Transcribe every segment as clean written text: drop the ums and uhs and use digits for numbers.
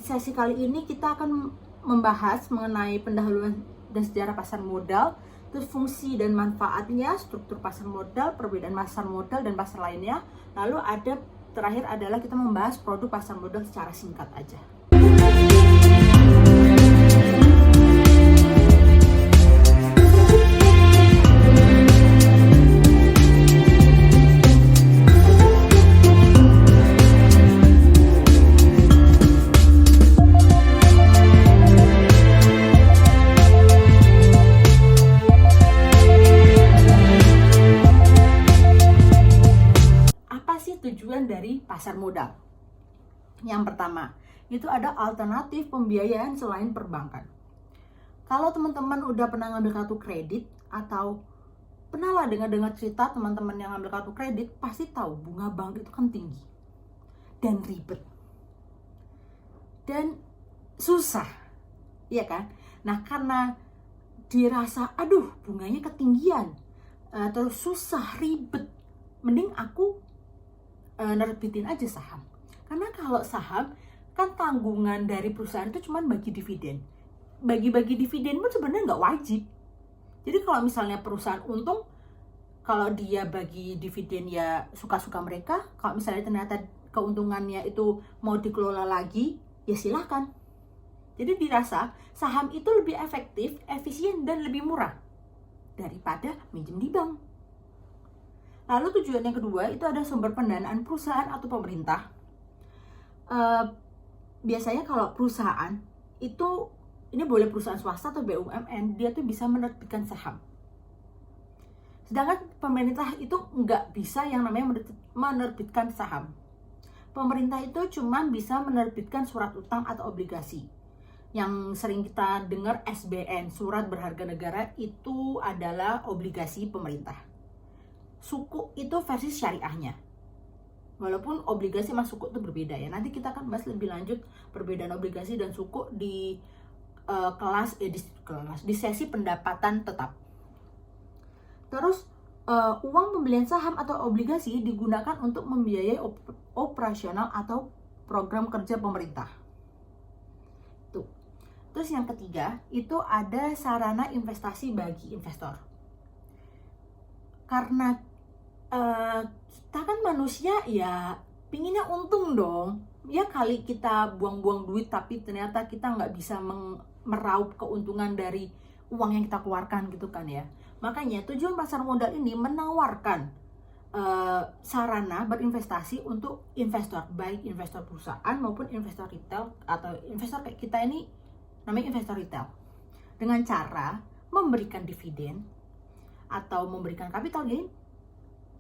sesi kali ini kita akan membahas mengenai pendahuluan dan sejarah pasar modal, terus fungsi dan manfaatnya, struktur pasar modal, perbedaan pasar modal dan pasar lainnya. Lalu terakhir adalah kita membahas produk pasar modal secara singkat aja. Tujuan dari pasar modal. Yang pertama, itu ada alternatif pembiayaan selain perbankan. Kalau teman-teman udah pernah ngambil kartu kredit atau pernah lah dengar cerita teman-teman yang ngambil kartu kredit, pasti tahu bunga bank itu kan tinggi dan ribet dan susah, iya kan? Nah, karena dirasa aduh bunganya ketinggian, terus susah, ribet, mending aku nerbitin aja saham. Karena kalau saham kan tanggungan dari perusahaan itu cuma bagi dividen. Bagi-bagi dividen pun sebenarnya nggak wajib. Jadi kalau misalnya perusahaan untung, kalau dia bagi dividen ya suka-suka mereka. Kalau misalnya ternyata keuntungannya itu mau dikelola lagi, ya silahkan. Jadi dirasa saham itu lebih efektif, efisien, dan lebih murah daripada minjem di bank. Lalu tujuan yang kedua itu ada sumber pendanaan perusahaan atau pemerintah. Biasanya kalau perusahaan itu, ini boleh perusahaan swasta atau BUMN, dia tuh bisa menerbitkan saham. Sedangkan pemerintah itu nggak bisa yang namanya menerbitkan saham. Pemerintah itu cuma bisa menerbitkan surat utang atau obligasi. Yang sering kita dengar SBN, surat berharga negara, itu adalah obligasi pemerintah. Sukuk itu versi syariahnya. Walaupun obligasi sama sukuk itu berbeda ya. Nanti kita akan bahas lebih lanjut perbedaan obligasi dan sukuk di di sesi pendapatan tetap. Terus uang pembelian saham atau obligasi digunakan untuk membiayai operasional atau program kerja pemerintah. Tuh. Terus yang ketiga itu ada sarana investasi bagi investor. Karena kita kan manusia ya pinginnya untung dong. Ya kali kita buang-buang duit tapi ternyata kita nggak bisa meraup keuntungan dari uang yang kita keluarkan gitu kan ya. Makanya tujuan pasar modal ini menawarkan sarana berinvestasi untuk investor, baik investor perusahaan maupun investor retail atau investor kayak kita ini namanya investor retail, dengan cara memberikan dividen atau memberikan capital gain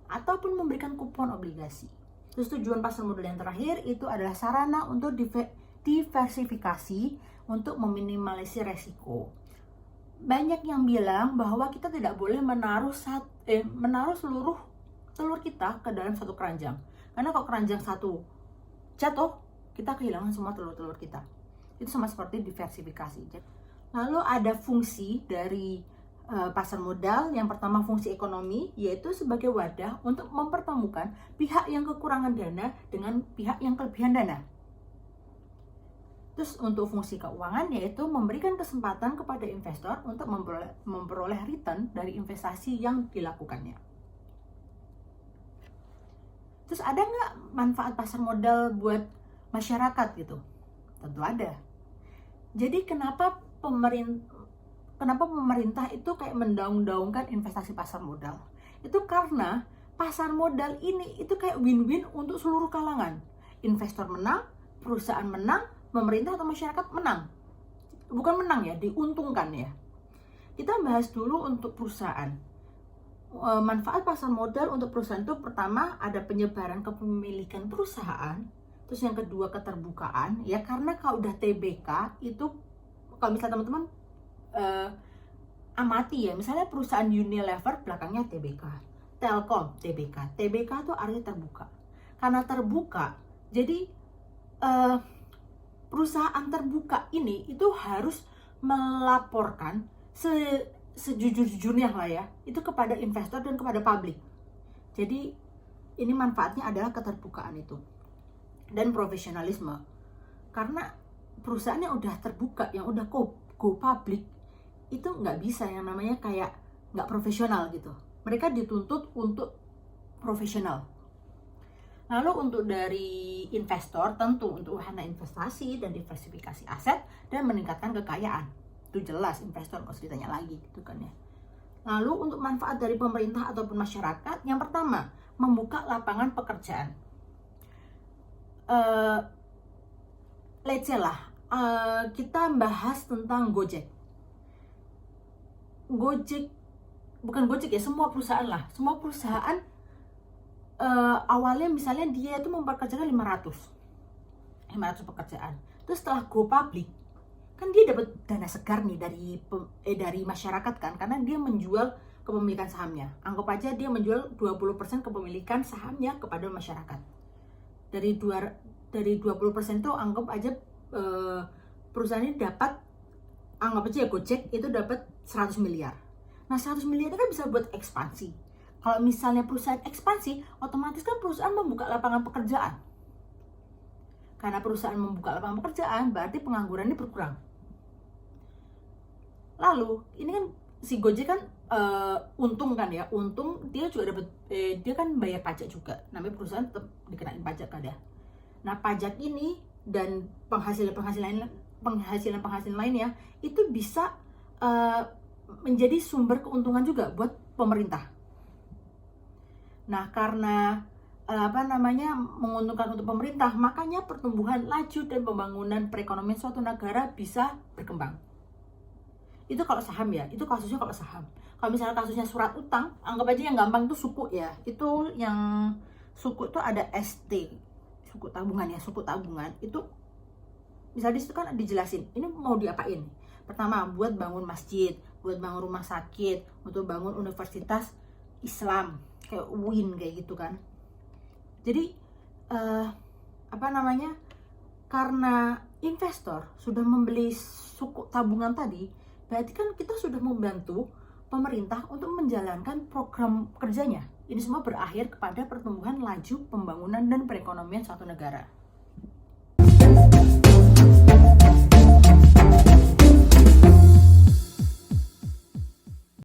ataupun memberikan kupon obligasi. Terus tujuan pasar modal yang terakhir itu adalah sarana untuk diversifikasi untuk meminimalisir resiko. Banyak yang bilang bahwa kita tidak boleh menaruh seluruh telur kita ke dalam satu keranjang. Karena kalau keranjang satu jatuh, kita kehilangan semua telur-telur kita. Itu sama seperti diversifikasi. Lalu ada fungsi dari pasar modal. Yang pertama fungsi ekonomi, yaitu sebagai wadah untuk mempertemukan pihak yang kekurangan dana dengan pihak yang kelebihan dana. Terus untuk fungsi keuangan, yaitu memberikan kesempatan kepada investor untuk memperoleh return dari investasi yang dilakukannya. Terus ada nggak manfaat pasar modal buat masyarakat gitu? Tentu ada. Jadi kenapa pemerintah itu kayak mendaung-daungkan investasi pasar modal? Itu karena pasar modal ini itu kayak win-win untuk seluruh kalangan. Investor menang, perusahaan menang, pemerintah atau masyarakat menang. Bukan menang ya, diuntungkan ya. Kita bahas dulu untuk perusahaan. Manfaat pasar modal untuk perusahaan itu pertama ada penyebaran kepemilikan perusahaan. Terus yang kedua keterbukaan ya, karena kalau udah TBK itu, kalau misalnya teman-teman amati ya, misalnya perusahaan Unilever belakangnya TBK, Telkom TBK. TBK itu artinya terbuka. Karena terbuka, jadi perusahaan terbuka ini itu harus melaporkan sejujur-jujurnya lah ya, itu kepada investor dan kepada publik. Jadi ini manfaatnya adalah keterbukaan itu dan profesionalisme. Karena perusahaan yang udah terbuka, yang udah go public, itu nggak bisa yang namanya kayak nggak profesional gitu. Mereka dituntut untuk profesional. Lalu untuk dari investor, tentu untuk wahana investasi dan diversifikasi aset dan meningkatkan kekayaan. Itu jelas investor, nggak usah ditanya lagi gitu kan ya. Lalu untuk manfaat dari pemerintah ataupun masyarakat, yang pertama, membuka lapangan pekerjaan. Let's say lah, kita bahas tentang Gojek. Bukan Gojek ya, semua perusahaan lah. Semua perusahaan awalnya misalnya dia itu mempekerjakan 500 pekerjaan. Terus setelah go public, kan dia dapat dana segar nih dari masyarakat kan, karena dia menjual kepemilikan sahamnya. Anggap aja dia menjual 20% kepemilikan sahamnya kepada masyarakat. Dari 20% itu anggap aja perusahaan ini dapat, anggap aja ya Gojek itu dapat 100 miliar. Nah 100 miliar itu kan bisa buat ekspansi. Kalau misalnya perusahaan ekspansi, otomatis kan perusahaan membuka lapangan pekerjaan. Karena perusahaan membuka lapangan pekerjaan, berarti penganggurannya berkurang. Lalu, ini kan si Gojek kan untung kan ya, untung dia juga dapat, dia kan bayar pajak juga. Namanya perusahaan tetap dikenain pajak kan ya. Nah pajak ini dan penghasilan lainnya itu bisa menjadi sumber keuntungan juga buat pemerintah. Nah, karena menguntungkan untuk pemerintah, makanya pertumbuhan laju dan pembangunan perekonomian suatu negara bisa berkembang. Itu kalau saham ya, itu kasusnya kalau saham. Kalau misalnya kasusnya surat utang, anggap aja yang gampang itu suku ya. Itu yang suku itu ada ST, suku tabungan ya, suku tabungan. Itu misalnya di situ kan dijelasin, ini mau diapain? Pertama, buat bangun masjid, buat bangun rumah sakit, untuk bangun universitas Islam, kayak UIN kayak gitu kan. Jadi karena investor sudah membeli suku tabungan tadi, berarti kan kita sudah membantu pemerintah untuk menjalankan program kerjanya. Ini semua berakhir kepada pertumbuhan laju pembangunan dan perekonomian suatu negara.